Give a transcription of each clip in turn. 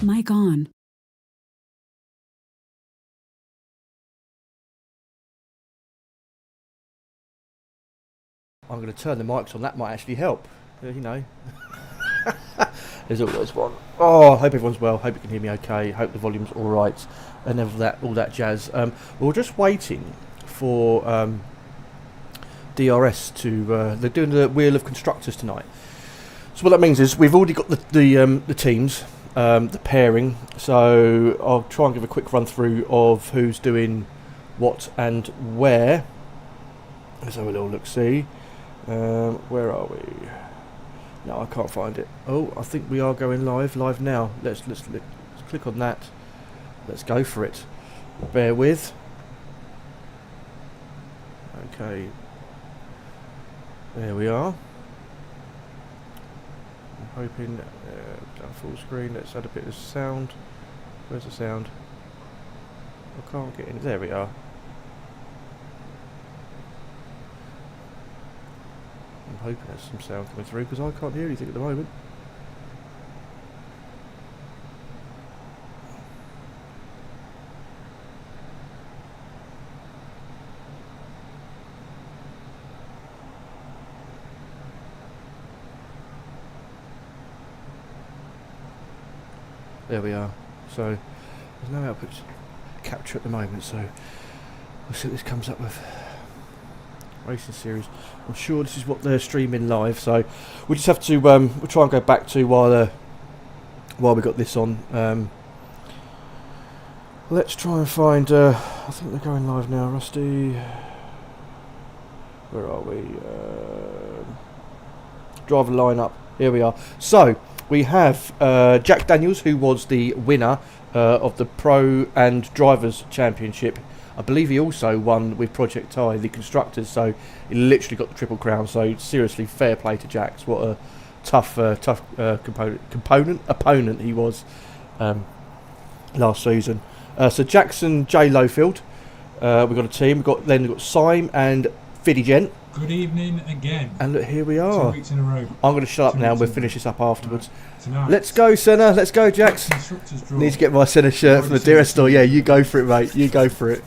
Mic on. I'm going to turn the mics on. That might actually help. You know. There's always one. Oh, I hope everyone's well. Hope you can hear me okay. Hope the volume's all right, and all that jazz. We're just waiting for DRS to. They're doing the Wheel of Constructors tonight. So what that means is we've already got the teams, the pairing. So I'll try and give a quick run through of who's doing what and where. Let's have a little look. See. Where are we? No, I can't find it. Oh, I think we are going live now. Let's click on that. Let's go for it. Bear with. Okay. There we are. I'm hoping down full screen. Let's add a bit of sound. Where's the sound? I can't get in. There we are. I'm hoping there's some sound coming through because I can't hear anything at the moment. There we are. So there's no output capture at the moment, so we'll see what this comes up with. Racing series. I'm sure this is what they're streaming live, so we just have to we'll try and go back to while we got this on. Let's try and find I think they're going live now. Rusty, where are we? Driver lineup, here we are. So we have Jack Daniels, who was the winner of the Pro and Drivers Championship. I believe he also won with Project I, the Constructors, so he literally got the Triple Crown. So seriously, fair play to Jax. What a tough opponent he was last season. So Jackson J. Lowfield, we've got a team. We've got Syme and Fiddy Gent. Good evening again. And look, here we are. 2 weeks in a row. I'm going to shut up now and we'll finish this up afterwards. Tonight. Let's go, Senna. Let's go, Jax. Need to get my Senna shirt from the DRS store. Yeah, you go for it, mate. You go for it.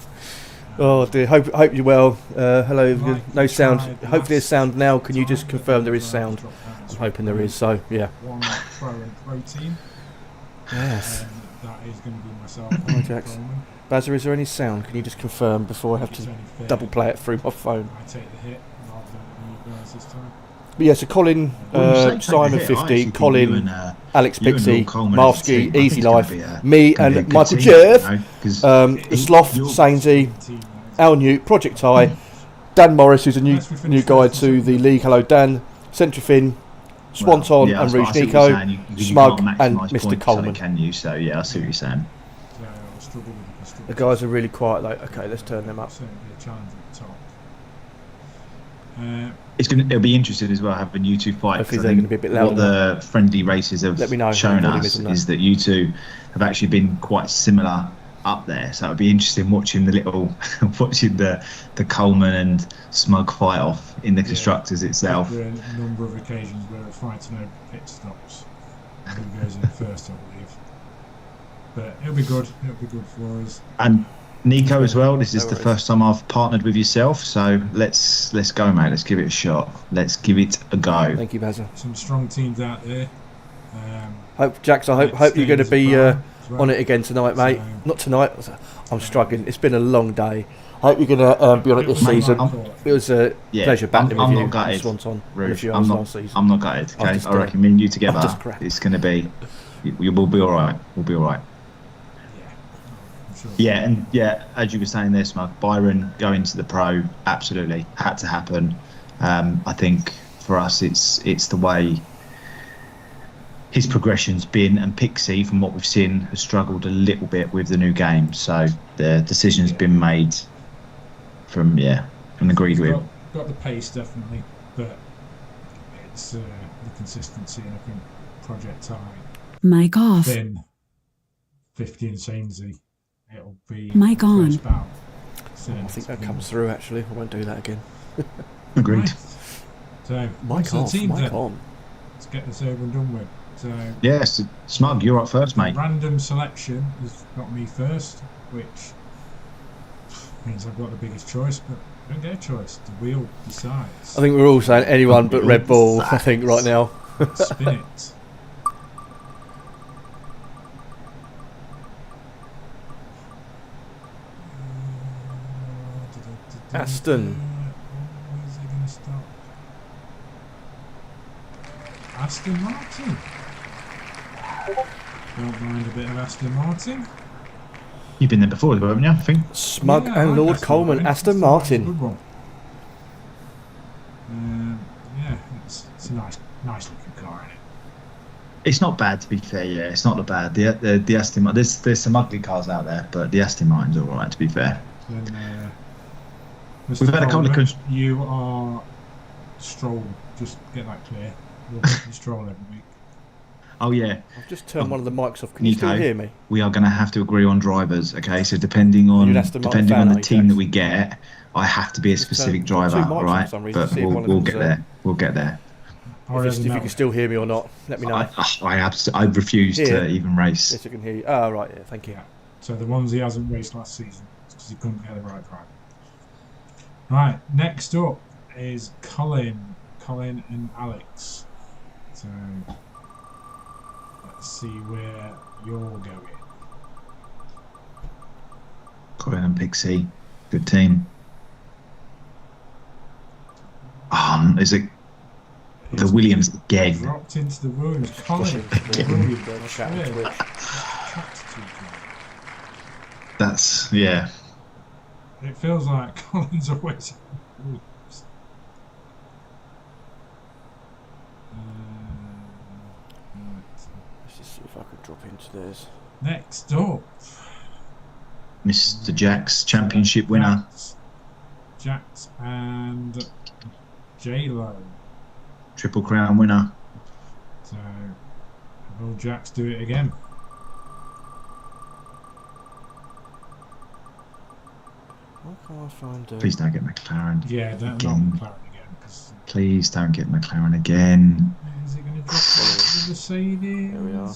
Oh dear, hope you're well. Hello, no sound. Hopefully there's sound now. Can you just confirm there is sound? I'm hoping there is, so yeah. One pro and pro team. Yes. That is going to be myself. Hi, Jax. Bazza, is there any sound? Can you just confirm before I have to double play it through my phone? I take the hit rather than you guys this time. But yeah, so Colin, Simon 50, Colin, Alex Pixie, Marsky, Easy Life, me and Michael Jeff, the Sloth, Sainsy, Al Newt, Project I, Dan Morris, who's a new guy to the league. Hello Dan, Centrifin, Swanton and Rouge Nico, Smug and Mr. Coleman. Can you? So yeah, I see what you're saying. The guys are really quiet though. Okay, let's turn them up. Certainly a challenge at the top. It'll be interesting as well having you two fight. Hopefully they're going to be a bit louder. What the friendly races have shown us is that you two have actually been quite similar up there. So it'll be interesting watching the Coleman and Smug fight off in the Constructors itself. There are a number of occasions where we're fighting over pit stops. Who goes in first, I believe. But it'll be good. It'll be good for us. And Nico as well. This is the first time I've partnered with yourself, so let's go, mate. Let's give it a shot. Let's give it a go. Thank you, Bazza. Some strong teams out there. Jax, I hope you're going to be on it again tonight, mate. Not tonight. I'm struggling. It's been a long day. I hope you're going to be on it this season. It was a pleasure battling with you. I'm not gutted. Swanton, Rouge, I'm not gutted. Okay, I reckon me and you together, it's going to be. We'll be all right. We'll be all right. Yeah, and yeah, as you were saying there, Smug, Byron going to the pro absolutely had to happen. I think for us, it's the way his progression's been, and Pixie, from what we've seen, has struggled a little bit with the new game. So the decision's been made from agreed with. Got the pace definitely, but it's the consistency, and I think Project I. Mic off. Then 50 and Sainsy. It'll be mic on. I think that comes through actually. I won't do that again. Agreed. Right. So mic off. Mic on. Let's get this over and done with. So Yes, Smug, you're up first, mate. random selection has got me first, which means I've got the biggest choice, but I don't get a choice. The wheel decides. I think we're all saying anyone but Red Bull, I think, right now. Spin it. Aston. Where's it going to stop? Aston Martin. Don't mind a bit of Aston Martin. You've been there before, haven't you? I think. Smug Yeah, I and like Lord Aston Coleman, Martin. Aston Martin's a Martin. good one. Yeah, it's a nice looking car, isn't it? It's not bad, to be fair. Yeah, it's not bad. The Aston Martin. There's some ugly cars out there, but the Aston Martin's all right, to be fair. Then, We've had a couple of Coleman, you are Stroll. Just get that clear. You're picking Stroll every week. Oh yeah, I've just turned one of the mics off. Can you still Nico, hear me? we are going to have to agree on drivers. Okay, so depending on You're an Aston Martin depending on fan, the are you, team Jax? that we get, I have to be a specific got two driver, mics all on right? for some reason, But see if one of we'll them's, get there. We'll get there. If you can still hear me or not, let me know. I refuse to Here. even race. Yes, I can hear you. Oh, right, yeah, thank you. Yeah. So the ones he hasn't raced last season because he couldn't get the right driver. Right, next up is Colin and Alex. So let's see where you're going. Colin and Pixie, good team. Is it the Williams again? Dropped into the Williams. Colin. That's yeah. It feels like Colin's always Williams. Let's just see if I could drop into theirs. Next up, Mr. Jax, championship winner. Jax and J-Lo. Triple Crown winner. So, will Jax do it again? Why can't I find Please don't get McLaren. Yeah, not Again. McLaren again. Cause Please don't get McLaren again. is it going to drop into the Mercedes? There we are.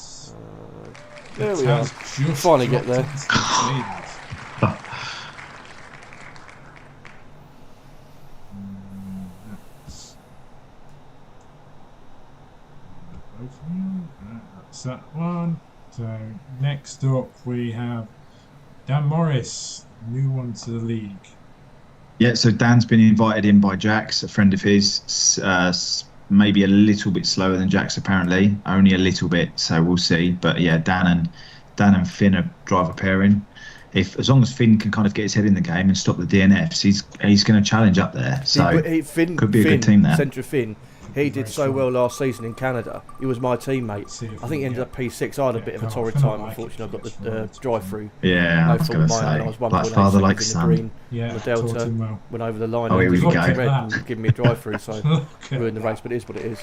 There It we are. has just Finally get dropped there. into the Mercedes. That's both of them. Right, that's that one. So next up we have Dan Morris, new one to the league. Yeah, so Dan's been invited in by Jax, a friend of his. Maybe a little bit slower than Jax, apparently. Only a little bit, so we'll see. But yeah, Dan and Finn are driver pairing. As long as Finn can kind of get his head in the game and stop the DNFs, he's going to challenge up there. So Finn, could be a good team there. Centre Finn. He did so well last season in Canada. He was my teammate. See if I think he ended up P6. I had a bit of a torrid time. Unfortunately, I got the drive-through. Yeah, I was going to say, I was like father, like in the son. green. Yeah, The Delta taught him well. went over the line. Oh, here we and go. red and giving me a drive-through, so Look at ruined the that. race. But it is what it is.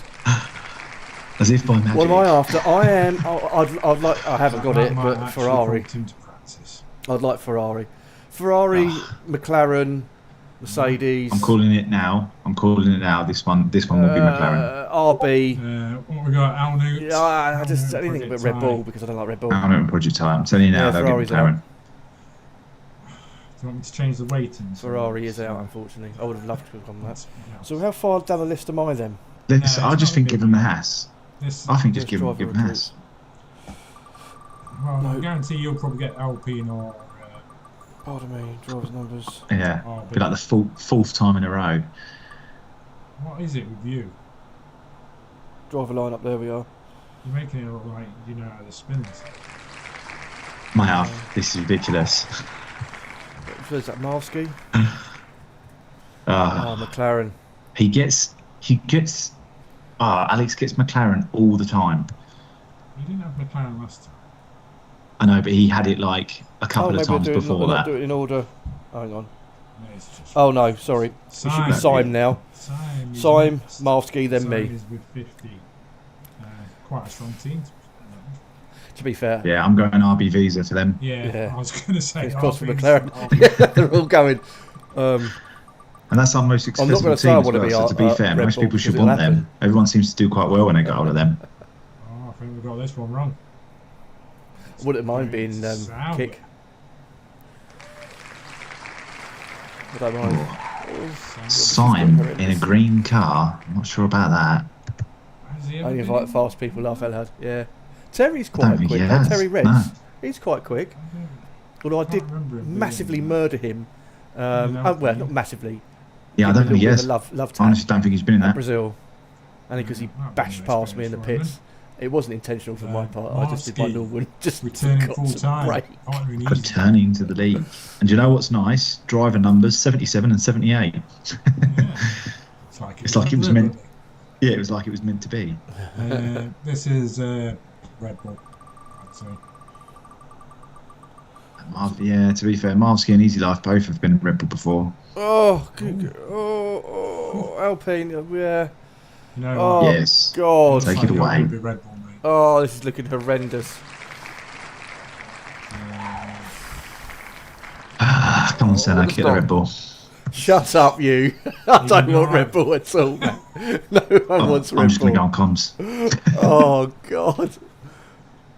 As if by magic. What am I after? I am. I'd like. I haven't got That it, might but actually Ferrari. prompt him to practice. I'd like Ferrari. McLaren, Mercedes. I'm calling it now. This one will be McLaren. RB. What we got? Al Newt. Yeah, I just Al Newt, anything but Project Red Ty. Bull because I don't like Red Bull. I'm not Project Time. I'm telling you now, Yeah, they'll Ferrari's get McLaren. Do you want me to change the weighting? Ferrari is out, unfortunately. I would have loved to have gone that. That's- So how far down the list am I then? No, I it's just not think a give big them the one. Haas. This, I think just Just give them driver Haas. well, No. I guarantee you'll probably get Alpine or Pardon me, driver's numbers. Yeah, RB. be like the fourth time in a row. What is it with you? Driver lineup, there we are. You're making it look like you know how this spins. Mate, this is ridiculous. Where's that, Marsky? Uh, McLaren. Alex gets McLaren all the time. You didn't have McLaren last time. I know, but he had it like a couple of maybe times we'll before not that. do it in order. Hang on. No, it's just Oh no, sorry. It should be Syme. Syme now. Syme, Syme, Marsky, then Syme me. is with 50. Quite a strong team. To be fair. Yeah, I'm going RB Visa for them. Yeah, I was going to say. Of course, for RB, McLaren. RB. Yeah, they're all going. And that's our most I'm not successful gonna team say I as wanna well, be so to be fair, Red most Bull people should because want it'll them. Everyone seems to do quite well when they get hold of them. Oh, I think we've we got this one wrong. Wouldn't mind Going being Sauber. kick. I don't mind. Sign in a green car. I'm not sure about that. Has he ever Only been invite in? fast people laugh out loud. Yeah. Terry's I don't quite think quick. he though. has, Terry Reds. no. He's quite quick. I don't- Although I can't did remember him being massively in that. murder him. Yeah, Well, not massively. Yeah, I Give don't him a think he little has. bit of love I tap honestly don't think he's been in at that. Brazil. Only because he That'd be bashed an past me in the experience pits. It wasn't intentional from my part. I just did my Marsky normal and just returning forgot full to time. brake. Partnering easy. Returning to the league. And do you know what's nice? Driver numbers 77 and 78. Yeah. It's like it was meant. Yeah, it was like it was meant to be. This is Red Bull, I'd say. Yeah, to be fair, Marsky and Easy Life both have been Red Bull before. Oh, good. Oh, Alpine. Yeah. You know Oh, what? Yes. God. Take Looks it like away. you're gonna be Red Bull, mate. Oh, this is looking horrendous. Come on, Senna, get the Red Bull. Shut up, you. I don't want Red Bull at all. No one wants I'm Red just going to go Bull. on comms. Oh, God.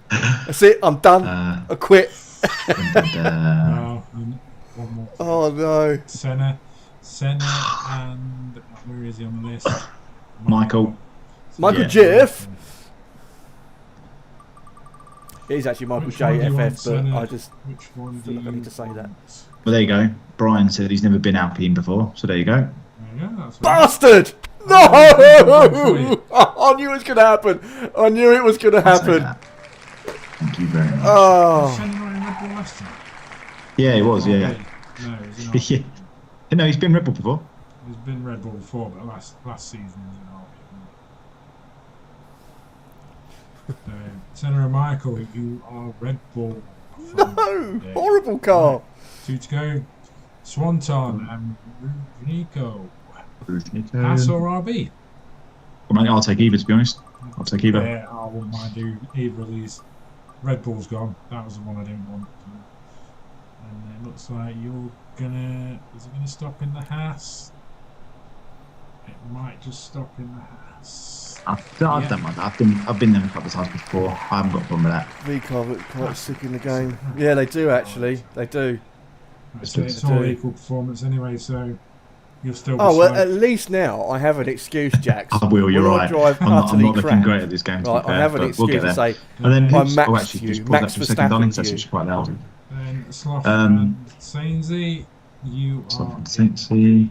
That's it. I'm done. I quit. No, and one more. Oh, no. Senna, and where is he on the list? Michael. Michael Yeah. Jeff. It is actually Michael Which one do you want, JFF, but Senna? I just Which one do feel like I you need to say that. want? Well, there you go. Brian said he's never been Alpine before, so there you go. There you go, that's right. Bastard! No! Oh, I knew it was going to happen. I knew it was going to I'll take happen. that. Thank you very much. Was Oh. Senna not in Red Bull last time? Yeah, it was, Oh, yeah. No, he's not. Yeah. No, he's been Red Bull before. He's been Red Bull before, but last season he was in Senna and Michael, you are Red Bull. No! Horrible car. 2 to go. Swanton and Nico. Pass or RB? Well, mate, I'll take either, to be honest. I'll take either. Yeah, I wouldn't mind do either of these. Red Bull's gone. That was the one I didn't want. And it looks like you're gonna. Is it gonna stop in the Haas? It might just stop in the Haas. I don't mind that. I've been there a couple of times before. I haven't got a problem with that. VCAR look quite sick in the game. Yeah, they do actually. They do. So it's all equal performance anyway, so you'll still be Oh, well, slow. at least now I have an excuse, Jax. I will, you're When I right. drive I'm not utterly looking crap, great at this game, to Right, be fair, I have an but we'll excuse get to there. say, And then I who's... maxed Oh, actually, you, just pause Max that for a second, darling, 'cause that's Verstappen actually quite loud. Then Sloth Um, and Sainsy, you are. See,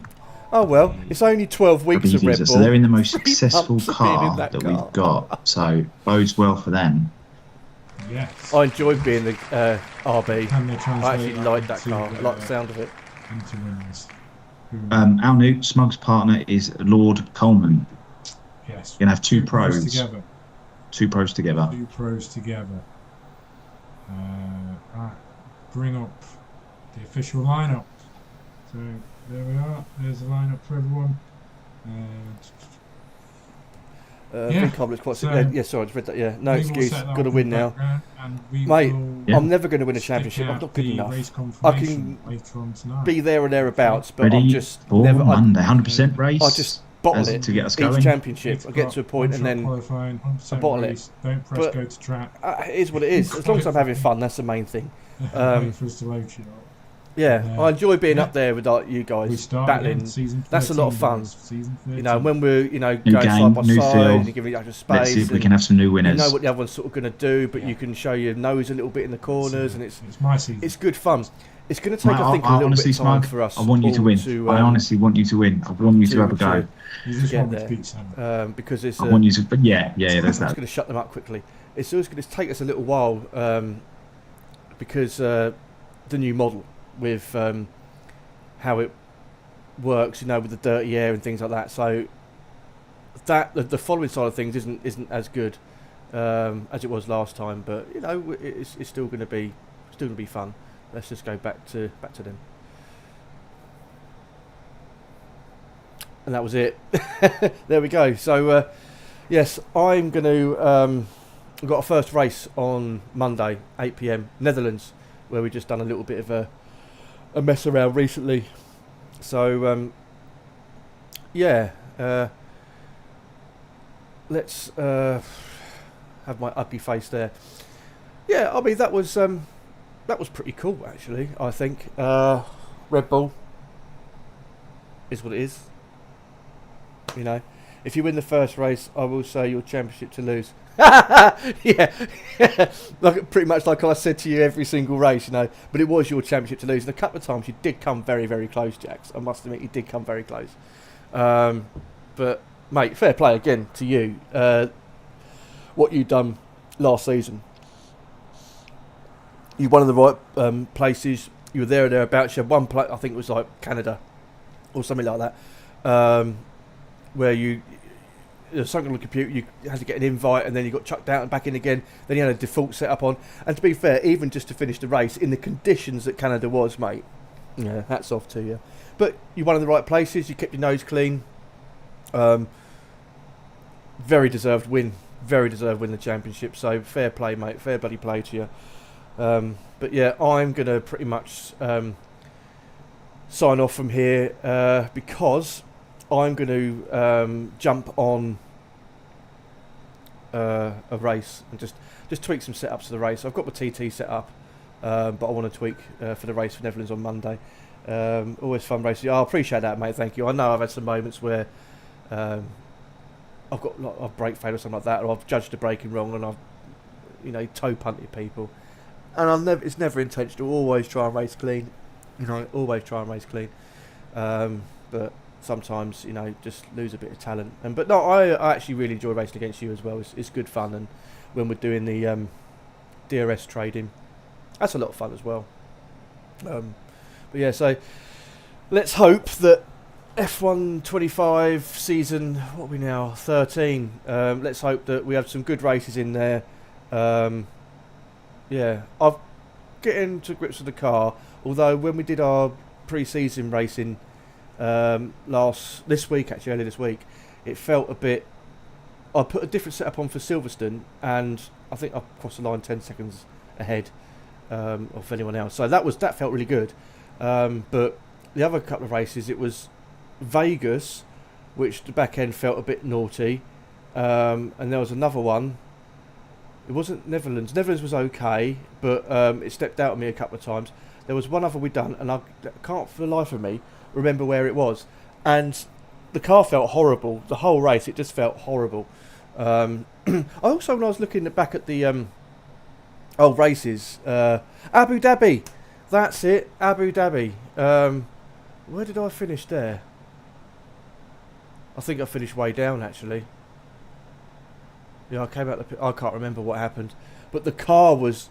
oh well, it's only 12 weeks of Red Bull. so they're in the most 3 successful months of being in car that that car. we've got, so bodes well for them. Yes. I enjoyed being the RB. Can they I translate actually like that into, car. I like the sound of it. into winners? Our new Smug's partner is Lord Coleman. Yes. You're going to have two pros. together. Two pros together. 2 pros together. Right. Bring up the official lineup. So there we are. There's the lineup for everyone. Yeah, VCAR looks quite sick. so Yeah, sorry, I just read that. Yeah, no we will excuse. set that Got to up win in the now. background, and we Mate, will Yeah. I'm never going to win a stick championship. I'm out not good the enough. race I confirmation can later on tonight. be there or thereabouts, but Ready I'm just for never. Monday, 100% race. I just bottle as it to get us each going. championship. I get to a point and then qualifying, 100% I bottle it. race, don't press But- go to track. it is what it is. As long as I'm having fun, that's the main thing. Wait for us to load you up. Yeah, I enjoy being Yeah. up there with like, you We guys start battling. again, season 13, That's a lot of fun. guys, season 13. You know, when we're New going game, side by new side, feel. and you're giving each other Let's see space. if we and can have some new you winners. know what the other one's sort of going to do, but Yeah. you can show your nose a little bit in the corners, and it's my season. it's good fun. It's going to take, Mate, I think, a I little honestly, bit of time Smug, for us. I want you to all win. I honestly want you to win. I want you to have a go. You just get want me to there. beat Sam. Because it's. I want you to. But yeah, there's It's that. going to shut them up quickly. It's always going to take us a little while because the new model with how it works, you know, with the dirty air and things like that. So that the following side of things isn't as good as it was last time. But you know, it's still going to be fun. Let's just go back to them. And that was it. There we go. So yes, I'm going to. We've got a first race on Monday, 8 p.m. Netherlands, where we just done a little bit of a mess around recently. So yeah, let's have my ugly face there. Yeah, I mean that was pretty cool actually. I think Red Bull is what it is. You know, if you win the first race, I will say your championship to lose. Yeah, like pretty much like I said to you every single race, you know. But it was your championship to lose, and a couple of times you did come very, very close, Jax. I must admit, you did come very close. But mate, fair play again to you. What you done last season, you won in the right places. You were there or thereabouts. You had one place, I think it was like Canada or something like that, where there's something on the computer, you had to get an invite and then you got chucked out and back in again. Then you had a default set up on. And to be fair, even just to finish the race in the conditions that Canada was, mate, yeah, hats off to you. But you won in the right places, you kept your nose clean. Very deserved win. Very deserved win the championship. So fair play, mate. Fair bloody play to you. But yeah, I'm going to pretty much sign off from here because I'm going to jump on a race and just tweak some setups for the race. I've got my TT set up, but I want to tweak for the race for Netherlands on Monday. Always fun racing. I appreciate that, mate. Thank you. I know I've had some moments where I've got like a brake fail or something like that, or I've judged the braking wrong and I've toe punted people. And it's never intentional. Always try and race clean. Always try and race clean. But sometimes, just lose a bit of talent. But no, I actually really enjoy racing against you as well. It's good fun, and when we're doing the DRS trading, that's a lot of fun as well. But yeah, so let's hope that F1 25 season, what are we now, 13, let's hope that we have some good races in there. Yeah, I've getting to grips with the car, although when we did our pre-season racing earlier this week, it felt a bit, I put a different setup on for Silverstone and I think I crossed the line 10 seconds ahead of anyone else, so that felt really good. But the other couple of races, it was Vegas, which the back end felt a bit naughty, and there was another one. It wasn't Netherlands. Netherlands was okay, but it stepped out on me a couple of times. There was one other we done, and I can't for the life of me remember where it was. And the car felt horrible. The whole race, it just felt horrible. I also, when I was looking back at the old races, Abu Dhabi, that's it, Abu Dhabi. Where did I finish there? I think I finished way down actually. Yeah, I came out the pit. I can't remember what happened, but the car was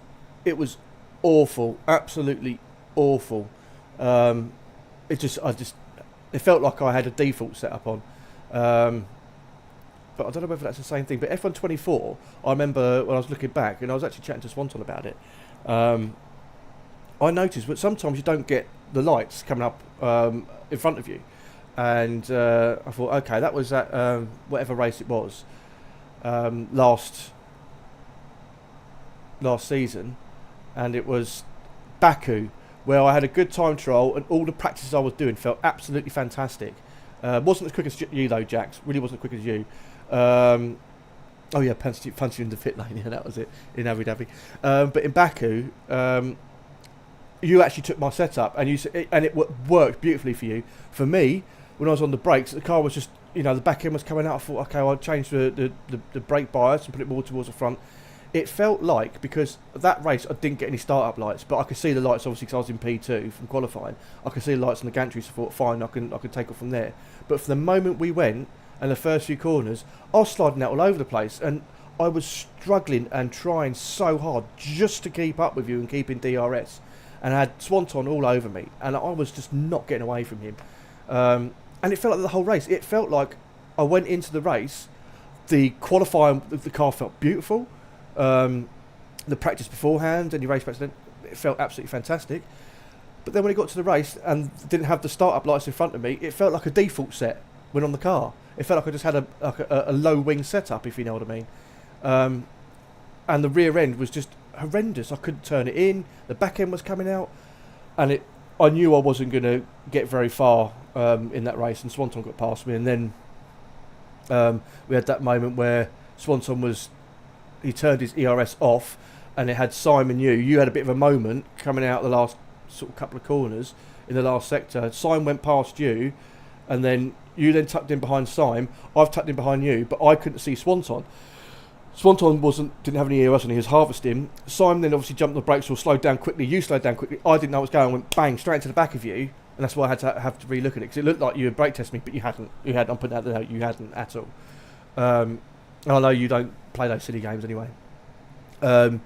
awful, absolutely awful. It felt like I had a default setup on, but I don't know whether that's the same thing. But F1 24, I remember when I was looking back, and I was actually chatting to Swanton about it. I noticed that sometimes you don't get the lights coming up in front of you, and I thought, okay, that was at whatever race it was. Last season, and it was Baku, where I had a good time trial and all the practices I was doing felt absolutely fantastic. Wasn't as quick as you though, Jax. Really wasn't as quick as you. Oh yeah, punched you in the pit lane. Yeah, that was it in Abu Dhabi. But in Baku, you actually took my setup and it worked beautifully for you. For me, when I was on the brakes, the car was just, the back end was coming out. I thought, okay, I'll change the brake bias and put it more towards the front. It felt like, because that race I didn't get any start-up lights, but I could see the lights obviously because I was in P2 from qualifying. I could see the lights on the gantry, so I thought, fine, I can take off from there. But for the moment we went, and the first few corners, I was sliding out all over the place, and I was struggling and trying so hard just to keep up with you and keep in DRS. And I had Swanton all over me, and I was just not getting away from him. And it felt like the whole race. It felt like I went into the race, the qualifying, the car felt beautiful. The practice beforehand and your race practice, it felt absolutely fantastic. But then when it got to the race and didn't have the start-up lights in front of me, it felt like a default set went on the car. It felt like I just had a low wing setup, if you know what I mean. And the rear end was just horrendous. I couldn't turn it in. The back end was coming out, and I knew I wasn't going to get very far in that race, and Swanton got past me, and then we had that moment where Swanton he turned his ERS off, and it had Simon you had a bit of a moment coming out the last sort of couple of corners in the last sector. Simon went past you, and then you then tucked in behind Simon. I've tucked in behind you, but I couldn't see Swanton. Swanton didn't have any ERS on, he was harvesting. Simon then obviously jumped on the brakes or slowed down quickly. You slowed down quickly. I didn't know what was going on. I went bang straight into the back of you, and that's why I had to have to re-look at it, because it looked like you had brake tested me, but you hadn't. I'm putting out there, you hadn't at all. And I know you don't play those silly games anyway. And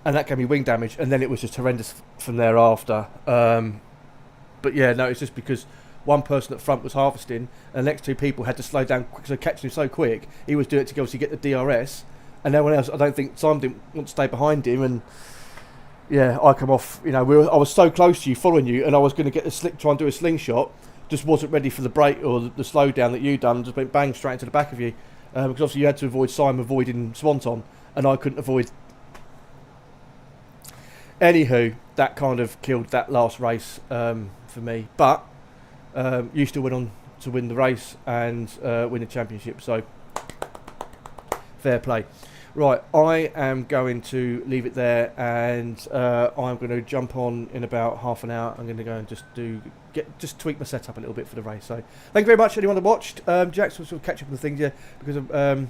that gave me wing damage, and then it was just horrendous from thereafter. But yeah, no, it's just because one person at front was harvesting, and the next two people had to slow down quick, so catching him so quick, he was doing it to obviously get the DRS, and no one else. I don't think Simon didn't want to stay behind him, and yeah, I come off. You know, I was so close to you, following you, and I was going to get the try and do a slingshot, just wasn't ready for the brake or the slowdown that you done. Just went bang straight into the back of you, because obviously you had to avoid Simon avoiding Swanton, and I couldn't avoid. Anywho, that kind of killed that last race for me, but you still went on to win the race and win the championship, so fair play. Right, I am going to leave it there, and I'm going to jump on in about half an hour. I'm going to go and just tweak my setup a little bit for the race. So thank you very much, anyone that watched. Jack's will sort of catch up on the things, yeah, because I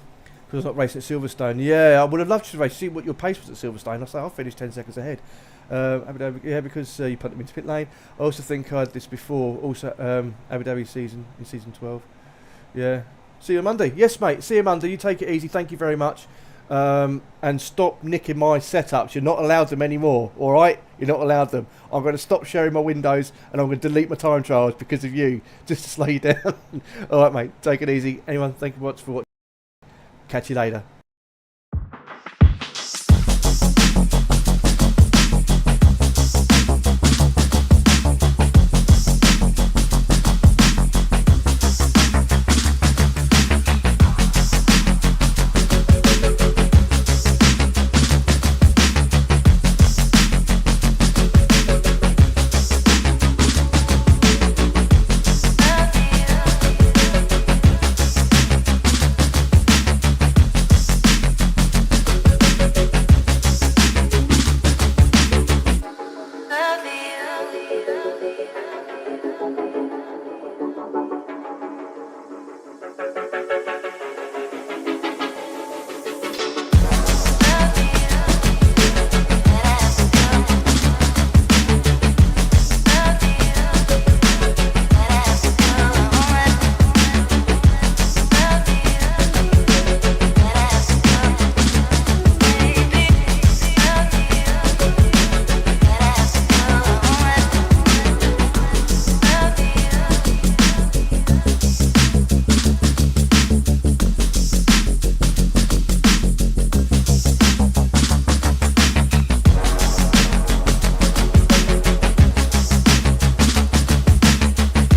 was not racing at Silverstone. Yeah, I would have loved to race, see what your pace was at Silverstone. I say I'll finish 10 seconds ahead. Yeah, because you put them into pit lane. I also think I had this before. Also, Abu Dhabi season in season 12. Yeah. See you on Monday. Yes, mate. See you Monday. You take it easy. Thank you very much. And stop nicking my setups. You're not allowed them anymore. All right? You're not allowed them. I'm going to stop sharing my windows, and I'm going to delete my time trials because of you, just to slow you down. All right, mate. Take it easy. Anyone, thank you much for watching. Catch you later.